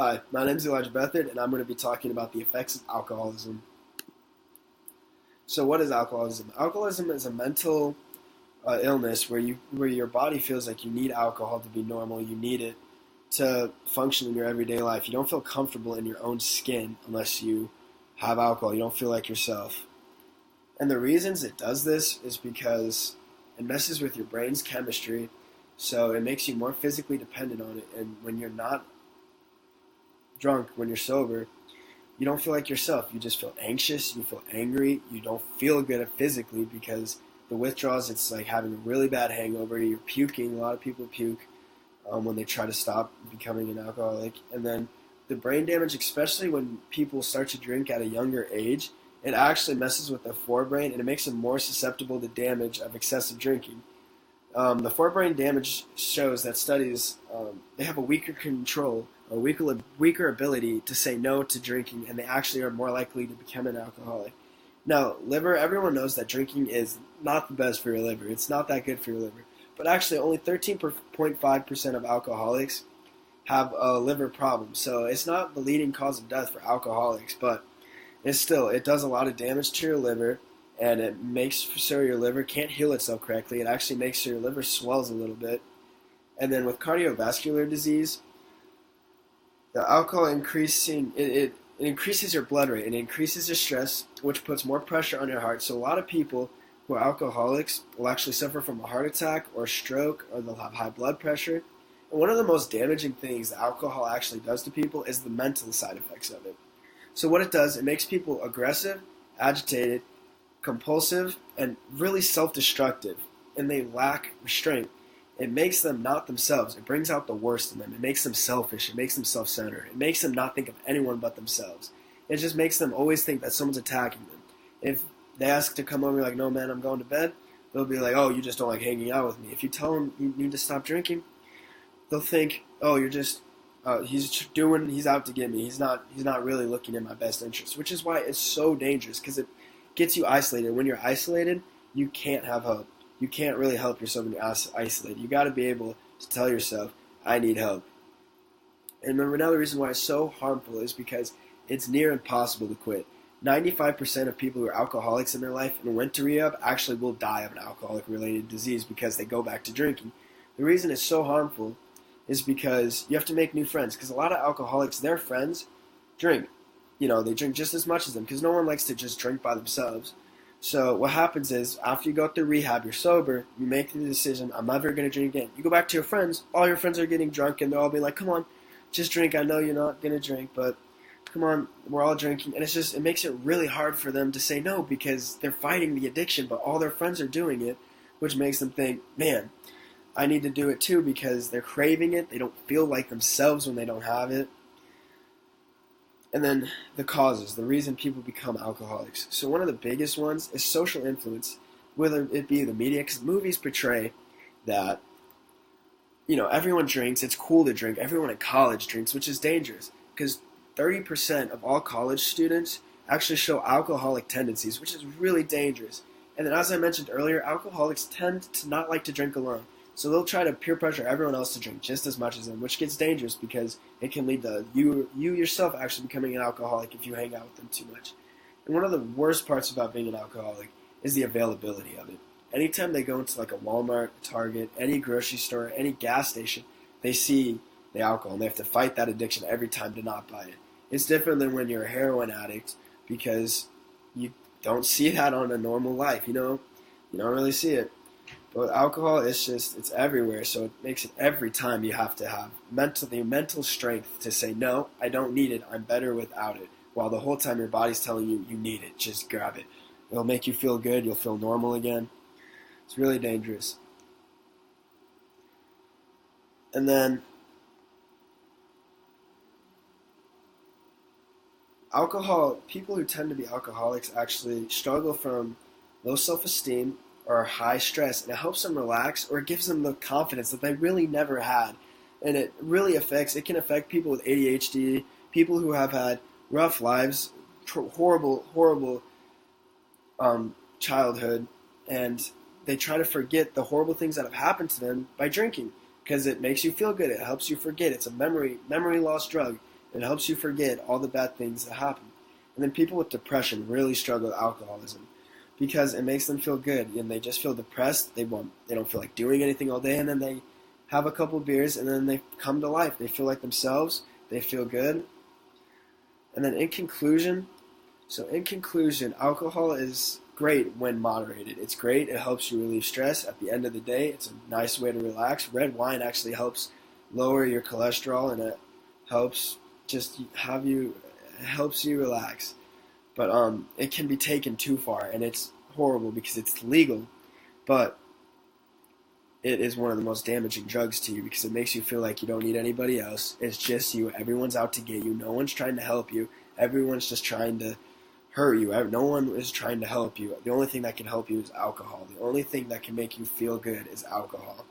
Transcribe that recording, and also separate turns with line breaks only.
Hi, my name is Elijah Bethard, and I'm going to be talking about the effects of alcoholism. So, what is alcoholism? Alcoholism is a mental illness where your body feels like you need alcohol to be normal. You need it to function in your everyday life. You don't feel comfortable in your own skin unless you have alcohol. You don't feel like yourself. And the reasons it does this is because it messes with your brain's chemistry, so it makes you more physically dependent on it. And when you're not drunk, when you're sober, you don't feel like yourself. You just feel anxious. You feel angry. You don't feel good physically because the withdrawals, it's like having a really bad hangover. You're puking. A lot of people puke when they try to stop becoming an alcoholic. And then the brain damage, especially when people start to drink at a younger age, it actually messes with the forebrain and it makes them more susceptible to damage of excessive drinking. The forebrain damage shows that studies they have a weaker control, a weaker ability to say no to drinking, and they actually are more likely to become an alcoholic. Now, liver, everyone knows that drinking is not the best for your liver. It's not that good for your liver. But actually, only 13.5% of alcoholics have a liver problem. So it's not the leading cause of death for alcoholics, but it does a lot of damage to your liver, and it makes so your liver can't heal itself correctly. It actually makes so your liver swells a little bit. And then with cardiovascular disease, the alcohol it increases your blood rate and it increases your stress, which puts more pressure on your heart. So a lot of people who are alcoholics will actually suffer from a heart attack or stroke, or they'll have high blood pressure. And one of the most damaging things that alcohol actually does to people is the mental side effects of it. So what it does, it makes people aggressive, agitated, compulsive, and really self-destructive, and they lack restraint. It makes them not themselves. It brings out the worst in them. It makes them selfish. It makes them self-centered. It makes them not think of anyone but themselves. It just makes them always think that someone's attacking them. If they ask to come over, like, no, man, I'm going to bed, they'll be like, oh, you just don't like hanging out with me. If you tell them you need to stop drinking, they'll think, oh, you're just he's out to get me. He's not really looking in my best interest, which is why it's so dangerous, because it gets you isolated. When you're isolated, you can't have hope. You can't really help yourself when you're isolated. You got to be able to tell yourself, I need help. And remember, another reason why it's so harmful is because it's near impossible to quit. 95% of people who are alcoholics in their life and went to rehab actually will die of an alcoholic-related disease because they go back to drinking. The reason it's so harmful is because you have to make new friends, because a lot of alcoholics, their friends drink. They drink just as much as them, because no one likes to just drink by themselves. So what happens is, after you go through rehab, you're sober, you make the decision, I'm never going to drink again. You go back to your friends, all your friends are getting drunk, and they're all being like, come on, just drink. I know you're not going to drink, but come on, we're all drinking. And it makes it really hard for them to say no, because they're fighting the addiction, but all their friends are doing it, which makes them think, man, I need to do it too, because they're craving it. They don't feel like themselves when they don't have it. And then the causes, the reason people become alcoholics. So one of the biggest ones is social influence, whether it be the media, because movies portray that, everyone drinks, it's cool to drink, everyone in college drinks, which is dangerous, because 30% of all college students actually show alcoholic tendencies, which is really dangerous. And then, as I mentioned earlier, alcoholics tend to not like to drink alone. So they'll try to peer pressure everyone else to drink just as much as them, which gets dangerous because it can lead to you yourself actually becoming an alcoholic if you hang out with them too much. And one of the worst parts about being an alcoholic is the availability of it. Anytime they go into like a Walmart, Target, any grocery store, any gas station, they see the alcohol and they have to fight that addiction every time to not buy it. It's different than when you're a heroin addict, because you don't see that on a normal life, you don't really see it. But with alcohol, it's everywhere, so it makes it every time you have to have the mental strength to say, no, I don't need it, I'm better without it, while the whole time your body's telling you, you need it, just grab it. It'll make you feel good, you'll feel normal again. It's really dangerous. And then, people who tend to be alcoholics actually struggle from low self-esteem or high stress, and it helps them relax, or it gives them the confidence that they really never had. And it can affect people with ADHD, people who have had rough lives, horrible childhood, and they try to forget the horrible things that have happened to them by drinking, because it makes you feel good, it helps you forget, it's a memory loss drug. It helps you forget all the bad things that happen. And then people with depression really struggle with alcoholism because it makes them feel good and they just feel depressed. They don't feel like doing anything all day, and then they have a couple beers and then they come to life. They feel like themselves. They feel good. And then in conclusion, alcohol is great when moderated. It's great. It helps you relieve stress. At the end of the day, it's a nice way to relax. Red wine actually helps lower your cholesterol, and it helps it helps you relax. But it can be taken too far, and it's horrible because it's legal, but it is one of the most damaging drugs to you because it makes you feel like you don't need anybody else. It's just you. Everyone's out to get you. No one's trying to help you. Everyone's just trying to hurt you. No one is trying to help you. The only thing that can help you is alcohol. The only thing that can make you feel good is alcohol.